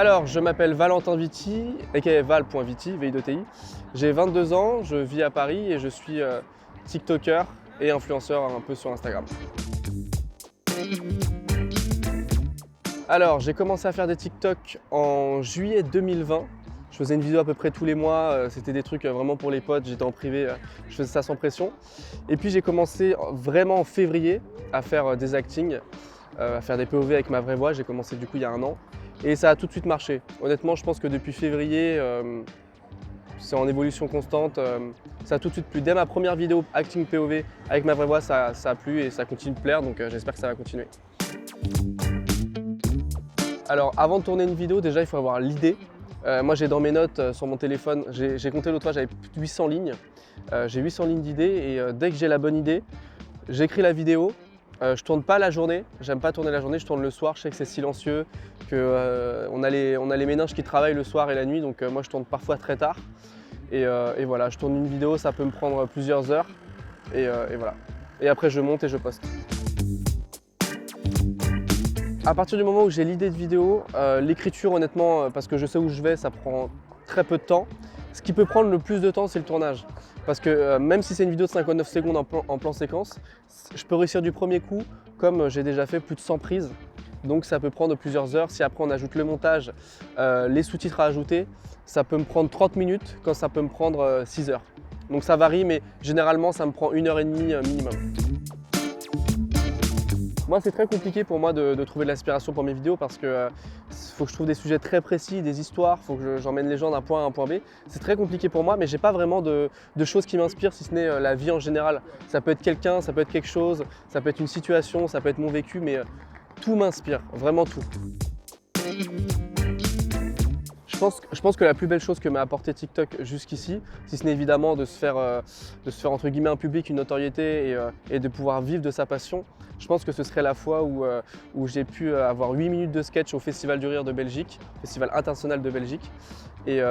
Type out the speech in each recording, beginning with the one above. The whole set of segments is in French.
Alors, je m'appelle Valentin Viti, aka Val.Viti, VI2TI. J'ai 22 ans, je vis à Paris et je suis TikToker et influenceur un peu sur Instagram. Alors, j'ai commencé à faire des TikTok en juillet 2020. Je faisais une vidéo à peu près tous les mois, c'était des trucs vraiment pour les potes, j'étais en privé, je faisais ça sans pression. Et puis j'ai commencé vraiment en février à faire des actings, à faire des POV avec ma vraie voix. J'ai commencé du coup il y a 1 an et ça a tout de suite marché. Honnêtement, je pense que depuis février, c'est en évolution constante. Ça a tout de suite plu. Dès ma première vidéo acting POV avec ma vraie voix, ça a plu et ça continue de plaire, donc j'espère que ça va continuer. Alors avant de tourner une vidéo, déjà il faut avoir l'idée. Moi j'ai dans mes notes sur mon téléphone, j'ai compté l'autre fois, j'avais plus de 800 lignes. J'ai 800 lignes d'idées et dès que j'ai la bonne idée, j'écris la vidéo. Je tourne pas la journée, j'aime pas tourner la journée, je tourne le soir, je sais que c'est silencieux, qu'on a les méninges qui travaillent le soir et la nuit, donc moi je tourne parfois très tard. Et voilà, je tourne une vidéo, ça peut me prendre plusieurs heures et voilà. Et après je monte et je poste. À partir du moment où j'ai l'idée de vidéo, l'écriture honnêtement, parce que je sais où je vais, ça prend très peu de temps. Ce qui peut prendre le plus de temps, c'est le tournage. Parce que même si c'est une vidéo de 59 secondes en plan séquence, je peux réussir du premier coup, comme j'ai déjà fait plus de 100 prises. Donc ça peut prendre plusieurs heures. Si après on ajoute le montage, les sous-titres à ajouter, ça peut me prendre 30 minutes, quand ça peut me prendre 6 heures. Donc ça varie, mais généralement ça me prend 1h30 minimum. Moi, c'est très compliqué pour moi de trouver de l'inspiration pour mes vidéos parce que faut que je trouve des sujets très précis, des histoires, il faut que j'emmène les gens d'un point A à un point B. C'est très compliqué pour moi, mais j'ai pas vraiment de choses qui m'inspirent si ce n'est la vie en général. Ça peut être quelqu'un, ça peut être quelque chose, ça peut être une situation, ça peut être mon vécu, mais tout m'inspire, vraiment tout. Je pense que la plus belle chose que m'a apporté TikTok jusqu'ici, si ce n'est évidemment de se faire entre guillemets un public, une notoriété et de pouvoir vivre de sa passion, je pense que ce serait la fois où j'ai pu avoir 8 minutes de sketch au Festival du Rire de Belgique, Festival international de Belgique. Et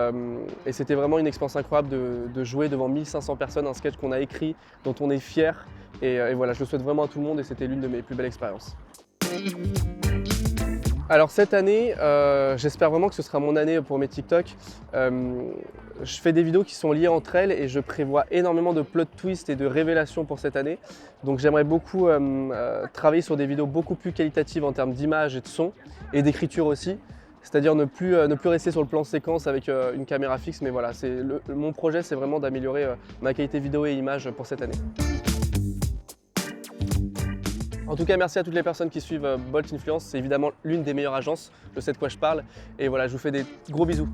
c'était vraiment une expérience incroyable de jouer devant 1500 personnes, un sketch qu'on a écrit, dont on est fier. Et voilà, je le souhaite vraiment à tout le monde et c'était l'une de mes plus belles expériences. Alors cette année, j'espère vraiment que ce sera mon année pour mes TikTok. Je fais des vidéos qui sont liées entre elles et je prévois énormément de plot twists et de révélations pour cette année. Donc j'aimerais beaucoup travailler sur des vidéos beaucoup plus qualitatives en termes d'image et de son et d'écriture aussi. C'est-à-dire ne plus rester sur le plan séquence avec une caméra fixe, mais voilà, mon projet c'est vraiment d'améliorer ma qualité vidéo et image pour cette année. En tout cas, merci à toutes les personnes qui suivent Bolt Influence. C'est évidemment l'une des meilleures agences. Je sais de quoi je parle. Et voilà, je vous fais des gros bisous.